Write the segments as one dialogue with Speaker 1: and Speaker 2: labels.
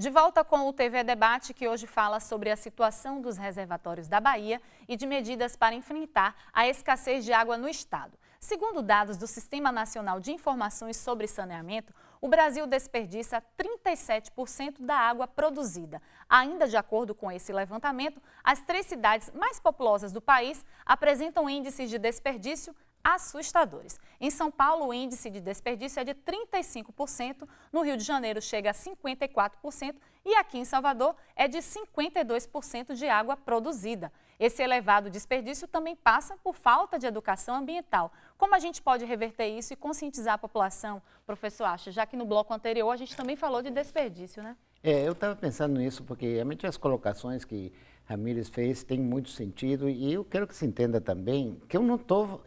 Speaker 1: De volta com o TV Debate, que hoje fala sobre a situação dos reservatórios da Bahia e de medidas para enfrentar a escassez de água no estado. Segundo dados do Sistema Nacional de Informações sobre Saneamento, o Brasil desperdiça 37% da água produzida. Ainda de acordo com esse levantamento, as 3 cidades mais populosas do país apresentam índices de desperdício assustadores. Em São Paulo, o índice de desperdício é de 35%, no Rio de Janeiro chega a 54% e aqui em Salvador é de 52% de água produzida. Esse elevado desperdício também passa por falta de educação ambiental. Como a gente pode reverter isso e conscientizar a população, professor Acha, já que no bloco anterior a gente também falou de desperdício, né?
Speaker 2: Eu estava pensando nisso porque realmente as colocações que Ramírez fez têm muito sentido e eu quero que se entenda também que eu não estou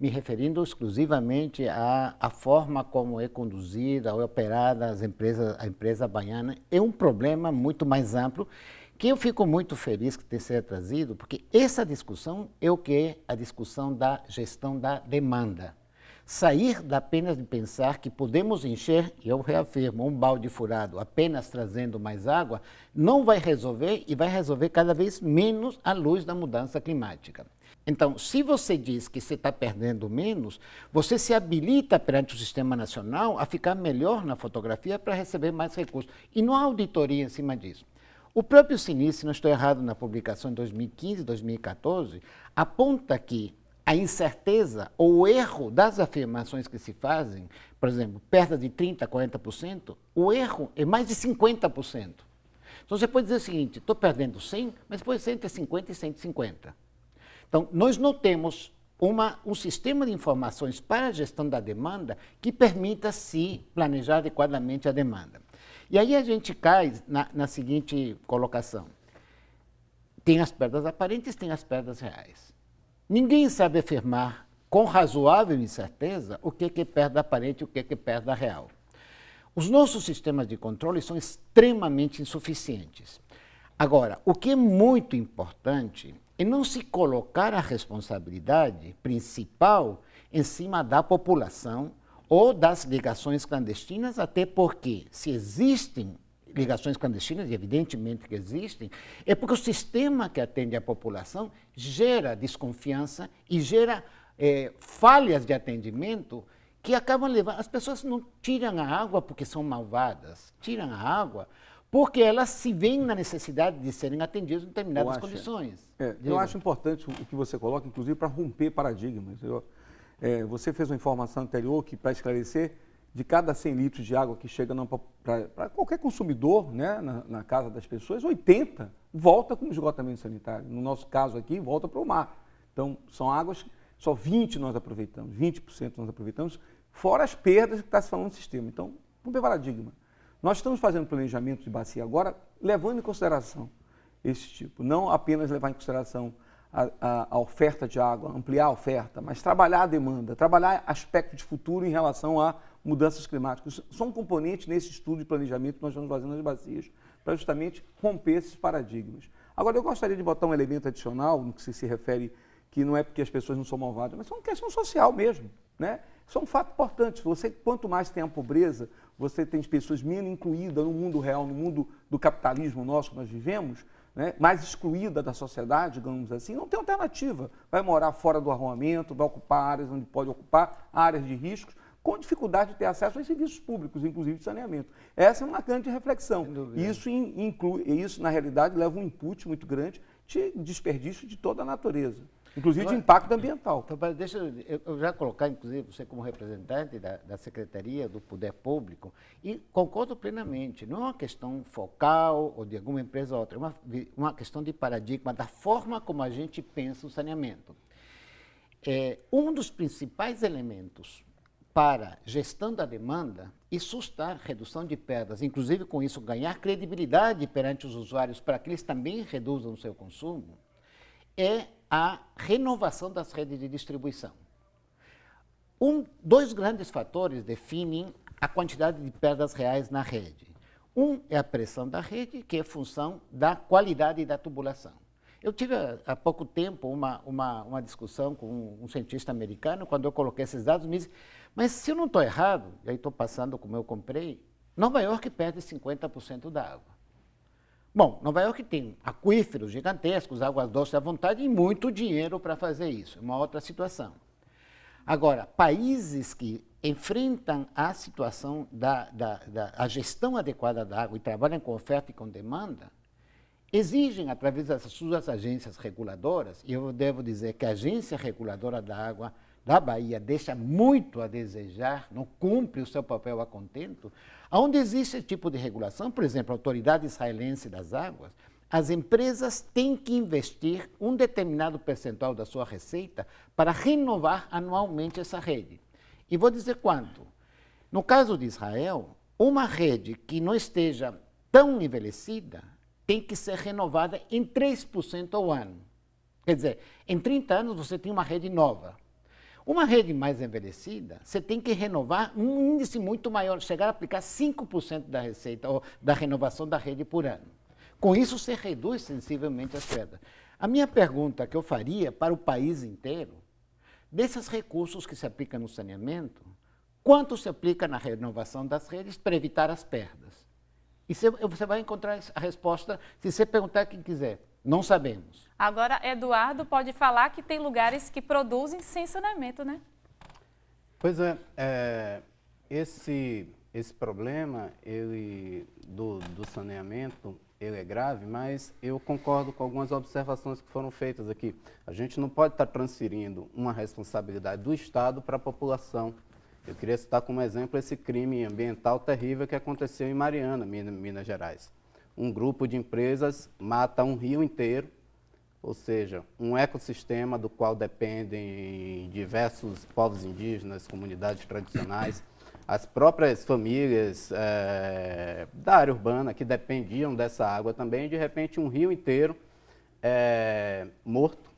Speaker 2: me referindo exclusivamente à forma como é conduzida ou operada a empresa baiana. É um problema muito mais amplo que eu fico muito feliz que tenha sido trazido, porque essa discussão é o que é a discussão da gestão da demanda. Sair apenas de pensar que podemos encher, e eu reafirmo, um balde furado apenas trazendo mais água, não vai resolver e vai resolver cada vez menos à luz da mudança climática. Então, se você diz que você está perdendo menos, você se habilita perante o Sistema Nacional a ficar melhor na fotografia para receber mais recursos. E não há auditoria em cima disso. O próprio CNIS, se não estou errado na publicação de 2015 e 2014, aponta que a incerteza ou o erro das afirmações que se fazem, por exemplo, perda de 30%, 40%, o erro é mais de 50%. Então você pode dizer o seguinte, estou perdendo 100, mas depois 150 e 150. Então, nós não temos um sistema de informações para a gestão da demanda que permita se planejar adequadamente a demanda. E aí a gente cai na seguinte colocação. Tem as perdas aparentes, tem as perdas reais. Ninguém sabe afirmar com razoável incerteza o que é perda aparente e o que é perda real. Os nossos sistemas de controle são extremamente insuficientes. Agora, o que é muito importante é não se colocar a responsabilidade principal em cima da população ou das ligações clandestinas, até porque, se existem ligações clandestinas, e evidentemente que existem, é porque o sistema que atende a população gera desconfiança e gera falhas de atendimento que acabam levando... As pessoas não tiram a água porque são malvadas, tiram a água porque elas se veem na necessidade de serem atendidas em determinadas condições.
Speaker 3: Eu acho importante o que você coloca, inclusive, para romper paradigmas. Você fez uma informação anterior que, para esclarecer, de cada 100 litros de água que chega para qualquer consumidor, né, na casa das pessoas, 80 volta como esgotamento sanitário. No nosso caso aqui, volta para o mar. Então, são águas, só 20% nós aproveitamos, 20% nós aproveitamos, fora as perdas que está se falando no sistema. Então, romper paradigma. Nós estamos fazendo planejamento de bacia agora, levando em consideração esse tipo. Não apenas levar em consideração a oferta de água, ampliar a oferta, mas trabalhar a demanda, trabalhar aspecto de futuro em relação a mudanças climáticas. São componentes nesse estudo de planejamento que nós estamos fazendo nas bacias, para justamente romper esses paradigmas. Agora, eu gostaria de botar um elemento adicional, no que se refere, que não é porque as pessoas não são malvadas, mas é uma questão social mesmo, né? Isso é um fato importante. Quanto mais tem a pobreza, você tem pessoas menos incluídas no mundo real, no mundo do capitalismo nosso que nós vivemos, né, mais excluída da sociedade, digamos assim, não tem alternativa. Vai morar fora do arruamento, vai ocupar áreas onde pode ocupar, áreas de riscos, com dificuldade de ter acesso aos serviços públicos, inclusive de saneamento. Essa é uma grande reflexão. Isso, na realidade, leva um input muito grande de desperdício de toda a natureza, inclusive de impacto ambiental.
Speaker 2: Então, deixa eu já colocar, inclusive, você como representante da Secretaria do Poder Público, e concordo plenamente, não é uma questão focal ou de alguma empresa ou outra, é uma questão de paradigma, da forma como a gente pensa o saneamento. Um dos principais elementos para gestão da demanda e sustar redução de perdas, inclusive com isso ganhar credibilidade perante os usuários para que eles também reduzam o seu consumo, é a renovação das redes de distribuição. Dois grandes fatores definem a quantidade de perdas reais na rede. Um é a pressão da rede, que é função da qualidade da tubulação. Eu tive há pouco tempo uma discussão com um cientista americano, quando eu coloquei esses dados, me disse, mas se eu não estou errado, e aí estou passando como eu comprei, Nova York perde 50% da água. Bom, Nova York tem aquíferos gigantescos, águas doces à vontade e muito dinheiro para fazer isso. É uma outra situação. Agora, países que enfrentam a situação da gestão adequada da água e trabalham com oferta e com demanda, exigem, através das suas agências reguladoras, e eu devo dizer que a Agência Reguladora da Água da Bahia deixa muito a desejar, não cumpre o seu papel a contento, onde existe esse tipo de regulação, por exemplo, a Autoridade Israelense das Águas, as empresas têm que investir um determinado percentual da sua receita para renovar anualmente essa rede. E vou dizer quanto. No caso de Israel, uma rede que não esteja tão envelhecida tem que ser renovada em 3% ao ano. Quer dizer, em 30 anos você tem uma rede nova. Uma rede mais envelhecida, você tem que renovar um índice muito maior, chegar a aplicar 5% da receita ou da renovação da rede por ano. Com isso, você reduz sensivelmente as perdas. A minha pergunta que eu faria para o país inteiro, desses recursos que se aplicam no saneamento, quanto se aplica na renovação das redes para evitar as perdas? E você vai encontrar a resposta se você perguntar quem quiser. Não sabemos.
Speaker 1: Agora, Eduardo pode falar que tem lugares que produzem sem saneamento, né?
Speaker 4: Pois é, esse problema do saneamento, ele é grave, mas eu concordo com algumas observações que foram feitas aqui. A gente não pode estar transferindo uma responsabilidade do Estado para a população. Eu queria citar como exemplo esse crime ambiental terrível que aconteceu em Mariana, Minas Gerais. Um grupo de empresas mata um rio inteiro, ou seja, um ecossistema do qual dependem diversos povos indígenas, comunidades tradicionais, as próprias famílias da área urbana que dependiam dessa água também, de repente um rio inteiro morto.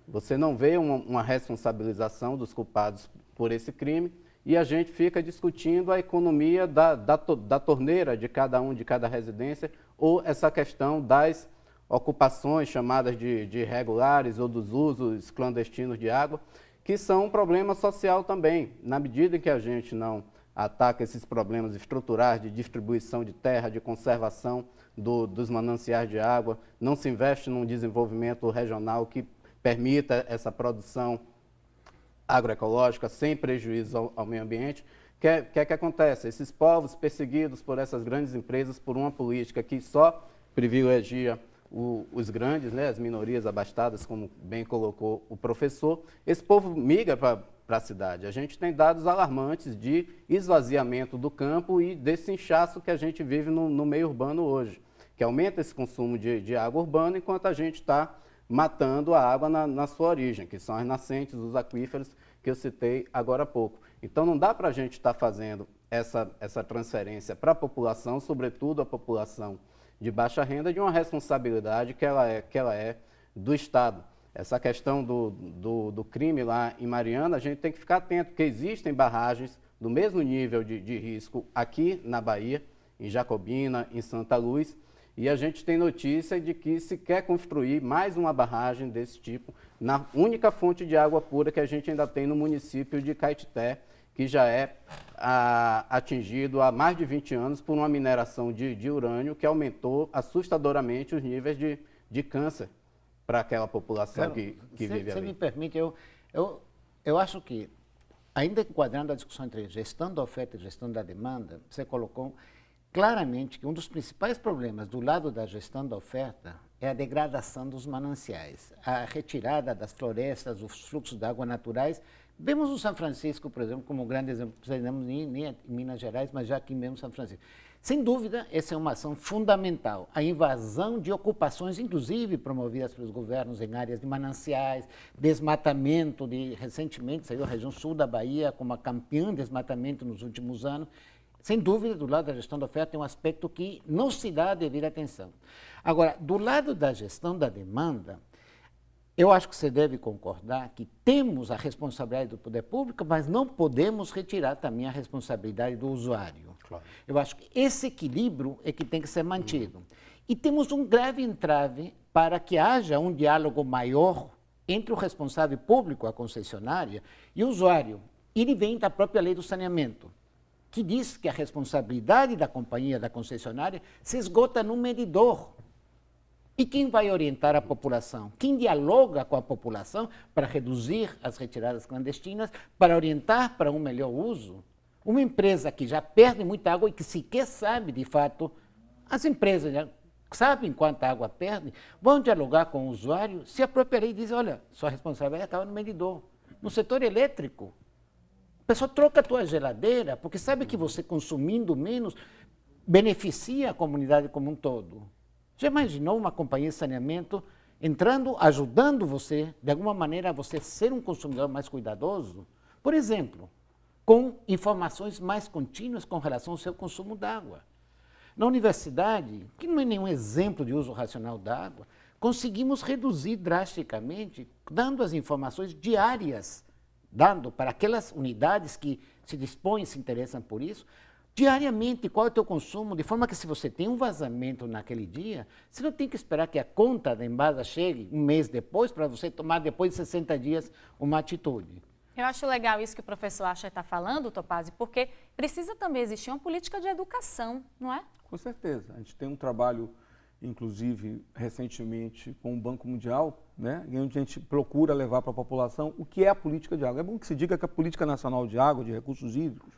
Speaker 4: Você não vê uma responsabilização dos culpados por esse crime e a gente fica discutindo a economia da torneira de cada residência ou essa questão das ocupações chamadas de irregulares ou dos usos clandestinos de água, que são um problema social também. Na medida em que a gente não ataca esses problemas estruturais de distribuição de terra, de conservação dos mananciais de água, não se investe num desenvolvimento regional que permita essa produção agroecológica sem prejuízo ao meio ambiente, o que acontece? Esses povos perseguidos por essas grandes empresas, por uma política que só privilegia os grandes, né, as minorias abastadas, como bem colocou o professor, esse povo migra para a cidade. A gente tem dados alarmantes de esvaziamento do campo e desse inchaço que a gente vive no meio urbano hoje, que aumenta esse consumo de água urbana enquanto a gente está matando a água na sua origem, que são as nascentes, os aquíferos que eu citei agora há pouco. Então não dá para a gente estar fazendo essa transferência para a população, sobretudo a população de baixa renda, de uma responsabilidade que ela é do Estado. Essa questão do crime lá em Mariana, a gente tem que ficar atento, porque existem barragens do mesmo nível de risco aqui na Bahia, em Jacobina, em Santa Luz, e a gente tem notícia de que se quer construir mais uma barragem desse tipo na única fonte de água pura que a gente ainda tem no município de Caetité, que já é atingido há mais de 20 anos por uma mineração de urânio que aumentou assustadoramente os níveis de câncer para aquela população que vive ali.
Speaker 2: Se me permite, eu acho que, ainda enquadrando a discussão entre gestão da oferta e gestão da demanda, você colocou claramente que um dos principais problemas do lado da gestão da oferta é a degradação dos mananciais, a retirada das florestas, os fluxos de água naturais. Vemos o São Francisco, por exemplo, como um grande exemplo, precisamos nem em Minas Gerais, mas já aqui mesmo São Francisco. Sem dúvida, essa é uma ação fundamental. A invasão de ocupações, inclusive promovidas pelos governos em áreas de mananciais, desmatamento, recentemente saiu a região sul da Bahia como a campeã de desmatamento nos últimos anos. Sem dúvida, do lado da gestão da oferta, tem um aspecto que não se dá a devida atenção. Agora, do lado da gestão da demanda, eu acho que você deve concordar que temos a responsabilidade do poder público, mas não podemos retirar também a responsabilidade do usuário. Claro. Eu acho que esse equilíbrio é que tem que ser mantido. E temos um grave entrave para que haja um diálogo maior entre o responsável público, a concessionária, e o usuário. Ele vem da própria lei do saneamento. que diz que a responsabilidade da companhia, da concessionária, se esgota no medidor. E quem vai orientar a população? Quem dialoga com a população para reduzir as retiradas clandestinas, para orientar para um melhor uso? Uma empresa que já perde muita água e que sequer sabe, de fato, as empresas já sabem quanta água perde, vão dialogar com o usuário, se apropriarem e dizem, olha, sua responsabilidade acaba no medidor. No setor elétrico, a pessoa troca a tua geladeira, porque sabe que você consumindo menos beneficia a comunidade como um todo. Já imaginou uma companhia de saneamento entrando, ajudando você, de alguma maneira, a você ser um consumidor mais cuidadoso? Por exemplo, com informações mais contínuas com relação ao seu consumo d'água. Na universidade, que não é nenhum exemplo de uso racional da água, conseguimos reduzir drasticamente, dando as informações diárias, dando para aquelas unidades que se dispõem, se interessam por isso, diariamente qual é o teu consumo, de forma que se você tem um vazamento naquele dia, você não tem que esperar que a conta da Embasa chegue um mês depois, para você tomar depois de 60 dias uma atitude.
Speaker 1: Eu acho legal isso que o professor Asher está falando, Topazio, porque precisa também existir uma política de educação, não é?
Speaker 3: Com certeza. A gente tem um trabalho, inclusive, recentemente, com o Banco Mundial, né, onde a gente procura levar para a população o que é a política de água. É bom que se diga que a Política Nacional de Água, de Recursos Hídricos,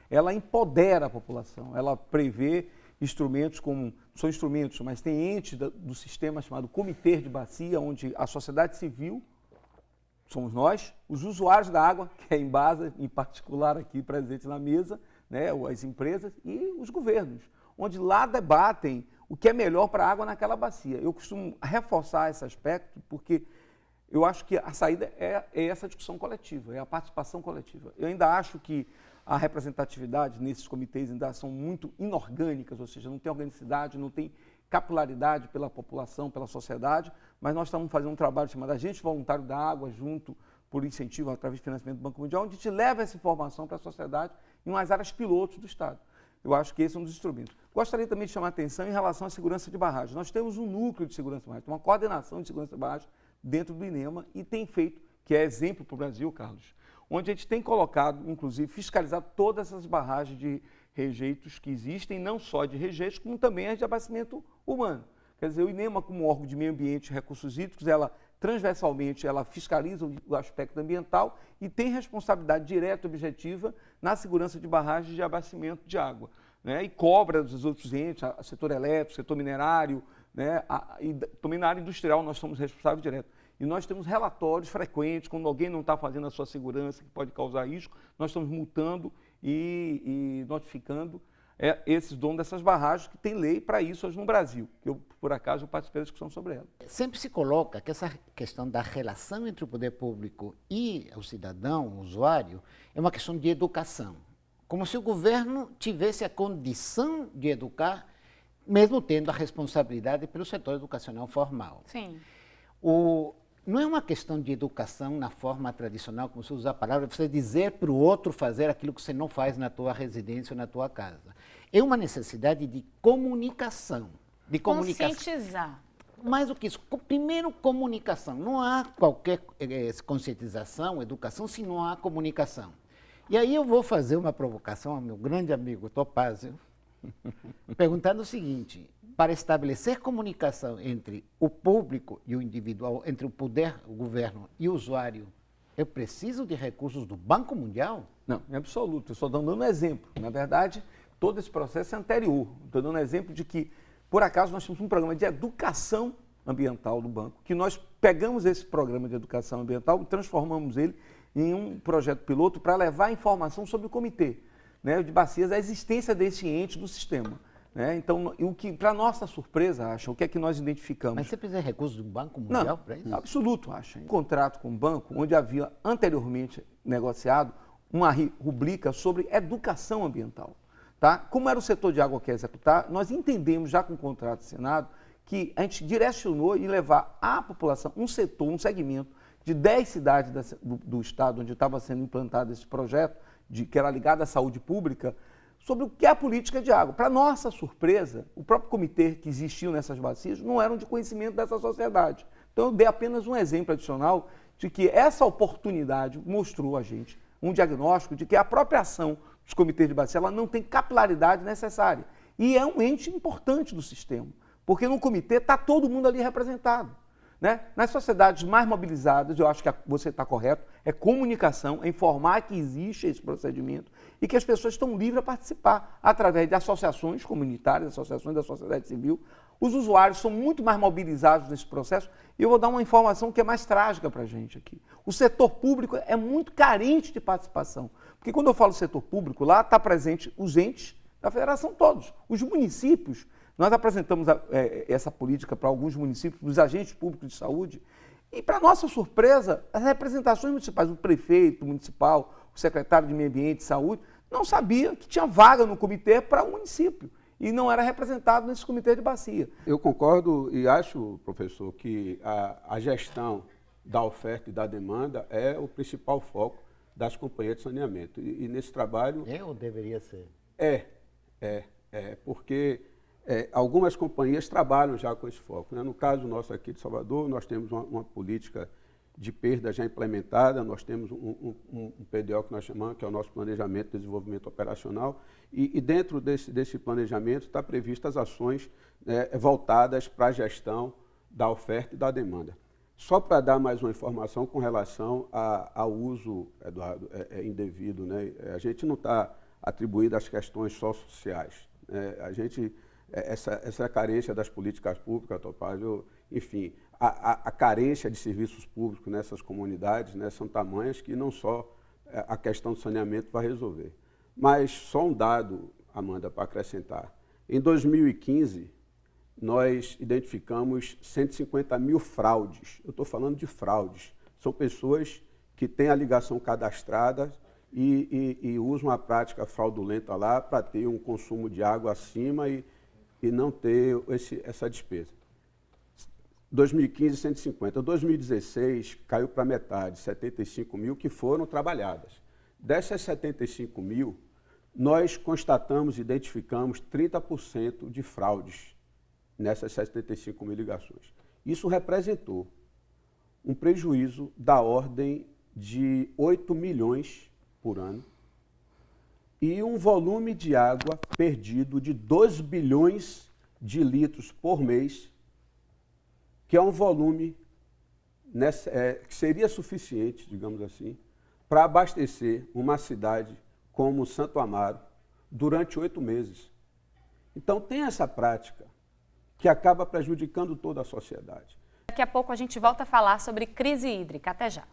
Speaker 3: ela empodera a população, ela prevê instrumentos como, são instrumentos, mas tem ente do sistema chamado Comitê de Bacia, onde a sociedade civil, somos nós, os usuários da água, que é a Embasa, em particular aqui presente na mesa, né, as empresas e os governos, onde lá debatem o que é melhor para a água naquela bacia. Eu costumo reforçar esse aspecto porque eu acho que a saída é essa discussão coletiva, é a participação coletiva. Eu ainda acho que a representatividade nesses comitês ainda são muito inorgânicas, ou seja, não tem organicidade, não tem capilaridade pela população, pela sociedade, mas nós estamos fazendo um trabalho chamado Agente Voluntário da Água, junto por incentivo através de financiamento do Banco Mundial, onde a gente leva essa informação para a sociedade em umas áreas pilotos do Estado. Eu acho que esse é um dos instrumentos. Gostaria também de chamar a atenção em relação à segurança de barragem. Nós temos um núcleo de segurança de barragem, uma coordenação de segurança de barragem dentro do INEMA e tem feito, que é exemplo para o Brasil, Carlos, onde a gente tem colocado, inclusive, fiscalizado todas essas barragens de rejeitos que existem, não só de rejeitos, como também as de abastecimento humano. Quer dizer, o INEMA, como órgão de meio ambiente e recursos hídricos, ela transversalmente ela fiscaliza o aspecto ambiental e tem responsabilidade direta e objetiva na segurança de barragens de abastecimento de água, né? E cobra dos outros entes, o setor elétrico, setor minerário, né? Também na área industrial nós somos responsáveis diretos. E nós temos relatórios frequentes, quando alguém não está fazendo a sua segurança, que pode causar risco, nós estamos multando e notificando esses donos dessas barragens, que tem lei para isso hoje no Brasil, que eu, por acaso, eu participei da discussão sobre ela.
Speaker 2: Sempre se coloca que essa questão da relação entre o poder público e o cidadão, o usuário, é uma questão de educação. Como se o governo tivesse a condição de educar, mesmo tendo a responsabilidade pelo setor educacional formal.
Speaker 1: Sim.
Speaker 2: Não é uma questão de educação na forma tradicional, como se usa a palavra, você dizer para o outro fazer aquilo que você não faz na tua residência ou na tua casa. É uma necessidade de comunicação. De
Speaker 1: Conscientizar.
Speaker 2: Mais do que isso, primeiro comunicação. Não há qualquer conscientização, educação, se não há comunicação. E aí eu vou fazer uma provocação ao meu grande amigo Topazio, perguntando o seguinte: para estabelecer comunicação entre o público e o individual, entre o poder, o governo e o usuário, eu preciso de recursos do Banco Mundial?
Speaker 3: Não, em absoluto. Eu estou dando um exemplo. Na verdade, todo esse processo é anterior. Estou dando um exemplo de que, por acaso, nós temos um programa de educação ambiental do banco, que nós pegamos esse programa de educação ambiental e transformamos ele em um projeto piloto para levar informação sobre o comitê, né, de bacias, a existência desse ente do sistema. Então, o que, para nossa surpresa, Asha, o que é que nós identificamos?
Speaker 2: Mas você precisa de recursos do Banco Mundial para isso?
Speaker 3: Absoluto, Asha. Um contrato com o banco, onde havia anteriormente negociado uma rubrica sobre educação ambiental. Tá? Como era o setor de água que ia executar, nós entendemos já com o contrato assinado que a gente direcionou e levar à população um setor, um segmento de 10 cidades do estado onde estava sendo implantado esse projeto, que era ligado à saúde pública, sobre o que é a política de água. Para nossa surpresa, o próprio comitê que existiu nessas bacias não eram de conhecimento dessa sociedade. Então, eu dei apenas um exemplo adicional de que essa oportunidade mostrou a gente um diagnóstico de que a própria ação os comitês de bacia, ela não tem capilaridade necessária. E é um ente importante do sistema, porque no comitê está todo mundo ali representado. Né? Nas sociedades mais mobilizadas, eu acho que você está correto, é comunicação, é informar que existe esse procedimento e que as pessoas estão livres a participar através de associações comunitárias, associações da sociedade civil. Os usuários são muito mais mobilizados nesse processo e eu vou dar uma informação que é mais trágica para a gente aqui. O setor público é muito carente de participação, porque quando eu falo setor público, lá está presente os entes da federação todos, os municípios. Nós apresentamos essa política para alguns municípios, dos agentes públicos de saúde, e, para nossa surpresa, as representações municipais, o prefeito municipal, o secretário de Meio Ambiente e Saúde, não sabia que tinha vaga no comitê para o município e não era representado nesse comitê de bacia.
Speaker 5: Eu concordo e acho, professor, que a gestão da oferta e da demanda é o principal foco das companhias de saneamento. E nesse trabalho...
Speaker 2: Ou deveria ser?
Speaker 5: Porque... algumas companhias trabalham já com esse foco. Né? No caso nosso aqui de Salvador, nós temos uma política de perda já implementada, nós temos um PDO que nós chamamos, que é o nosso Planejamento de Desenvolvimento Operacional, e dentro desse planejamento está previstas ações voltadas para a gestão da oferta e da demanda. Só para dar mais uma informação com relação ao uso, Eduardo, indevido, né? A gente não está atribuído às questões só sociais. A gente... Essa carência das políticas públicas, Topázio, enfim, a carência de serviços públicos nessas comunidades, né, são tamanhas que não só a questão do saneamento vai resolver. Mas só um dado, Amanda, para acrescentar. Em 2015, nós identificamos 150 mil fraudes. Eu estou falando de fraudes. São pessoas que têm a ligação cadastrada e usam a prática fraudulenta lá para ter um consumo de água acima e não ter essa despesa. 2015, 150. 2016, caiu para metade, 75 mil que foram trabalhadas. Dessas 75 mil, nós constatamos, identificamos 30% de fraudes nessas 75 mil ligações. Isso representou um prejuízo da ordem de 8 milhões por ano, e um volume de água perdido de 2 bilhões de litros por mês, que é um volume que seria suficiente, digamos assim, para abastecer uma cidade como Santo Amaro durante 8 meses. Então tem essa prática que acaba prejudicando toda a sociedade.
Speaker 1: Daqui a pouco a gente volta a falar sobre crise hídrica. Até já.